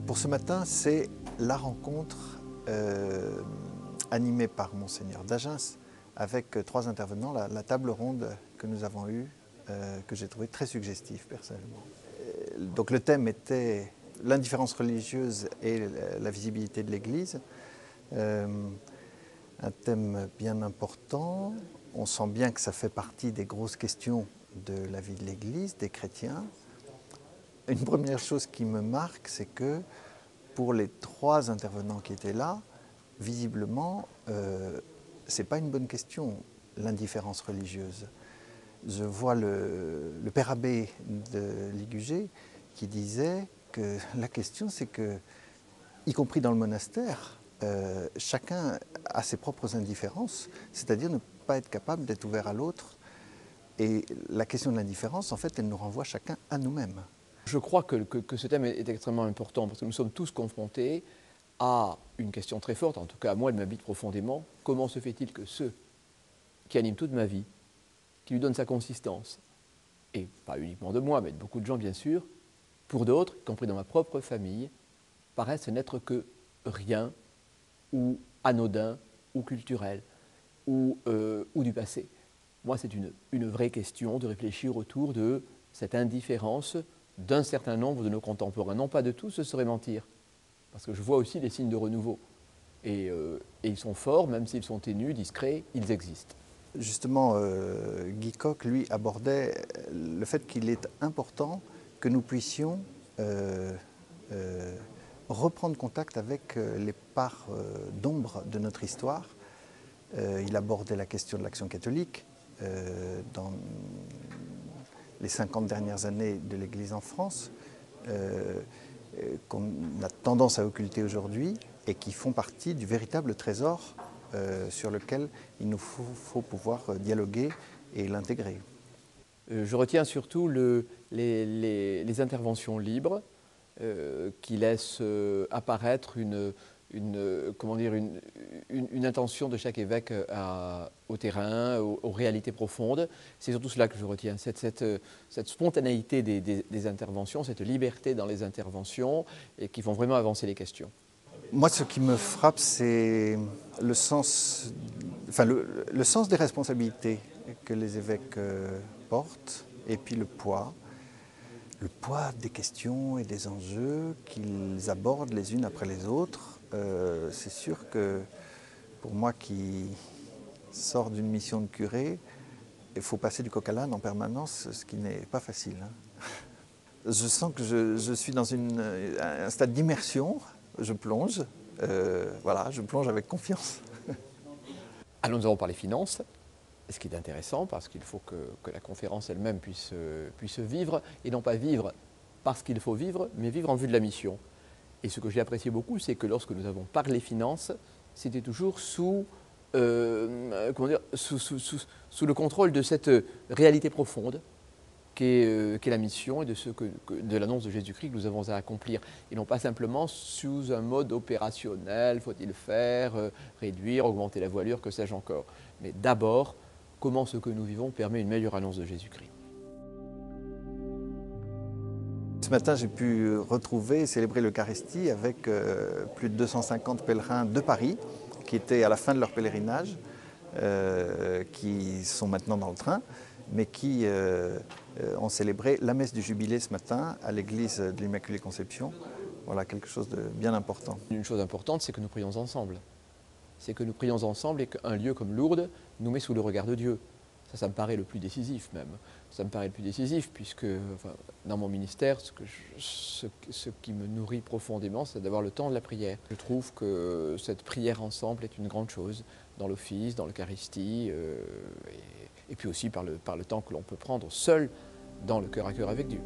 Pour ce matin, c'est la rencontre animée par Monseigneur d'Agens avec 3 intervenants, la table ronde que nous avons eue, que j'ai trouvé très suggestive personnellement. Donc le thème était l'indifférence religieuse et la visibilité de l'Église. Un thème bien important. On sent bien que ça fait partie des grosses questions de la vie de l'Église, des chrétiens. Une première chose qui me marque, c'est que pour les 3 intervenants qui étaient là, visiblement, ce n'est pas une bonne question, l'indifférence religieuse. Je vois le père abbé de Ligugé qui disait que la question, c'est que, y compris dans le monastère, chacun a ses propres indifférences, c'est-à-dire ne pas être capable d'être ouvert à l'autre. Et la question de l'indifférence, en fait, elle nous renvoie chacun à nous-mêmes. Je crois que ce thème est extrêmement important parce que nous sommes tous confrontés à une question très forte, en tout cas moi elle m'habite profondément. Comment se fait-il que ceux qui animent toute ma vie, qui lui donnent sa consistance, et pas uniquement de moi mais de beaucoup de gens bien sûr, pour d'autres, y compris dans ma propre famille, paraissent n'être que rien ou anodin ou culturel ou du passé. Moi c'est une vraie question de réfléchir autour de cette indifférence d'un certain nombre de nos contemporains. Non pas de tous, ce serait mentir, parce que je vois aussi des signes de renouveau. Et ils sont forts, même s'ils sont ténus, discrets, ils existent. Justement, Guy Coq, lui, abordait le fait qu'il est important que nous puissions reprendre contact avec les parts d'ombre de notre histoire. Il abordait la question de l'Action catholique dans les 50 dernières années de l'Église en France, qu'on a tendance à occulter aujourd'hui et qui font partie du véritable trésor sur lequel il nous faut pouvoir dialoguer et l'intégrer. Je retiens surtout les interventions libres qui laissent apparaître une intention de chaque évêque au terrain, aux réalités profondes. C'est surtout cela que je retiens, cette spontanéité des interventions, cette liberté dans les interventions et qui font vraiment avancer les questions. Moi, ce qui me frappe, c'est le sens des responsabilités que les évêques portent et puis le poids des questions et des enjeux qu'ils abordent les unes après les autres. C'est sûr que pour moi qui sors d'une mission de curé, il faut passer du coq à l'âne en permanence, ce qui n'est pas facile. Je sens que je suis dans un stade d'immersion, je plonge, je plonge avec confiance. Alors nous avons parlé finances, ce qui est intéressant parce qu'il faut que la conférence elle-même puisse vivre, et non pas vivre parce qu'il faut vivre, mais vivre en vue de la mission. Et ce que j'ai apprécié beaucoup, c'est que lorsque nous avons parlé finances, c'était toujours sous le contrôle de cette réalité profonde qu'est la mission et de l'annonce de Jésus-Christ que nous avons à accomplir. Et non pas simplement sous un mode opérationnel, faut-il faire, réduire, augmenter la voilure, que sais-je encore. Mais d'abord, comment ce que nous vivons permet une meilleure annonce de Jésus-Christ. Ce matin, j'ai pu retrouver et célébrer l'Eucharistie avec plus de 250 pèlerins de Paris qui étaient à la fin de leur pèlerinage, qui sont maintenant dans le train, mais qui ont célébré la messe du Jubilé ce matin à l'église de l'Immaculée Conception. Voilà, quelque chose de bien important. Une chose importante, c'est que nous prions ensemble. C'est que nous prions ensemble et qu'un lieu comme Lourdes nous met sous le regard de Dieu. Ça me paraît le plus décisif même. Ça me paraît le plus décisif puisque dans mon ministère, ce qui me nourrit profondément, c'est d'avoir le temps de la prière. Je trouve que cette prière ensemble est une grande chose dans l'office, dans l'Eucharistie et puis aussi par le temps que l'on peut prendre seul dans le cœur à cœur avec Dieu.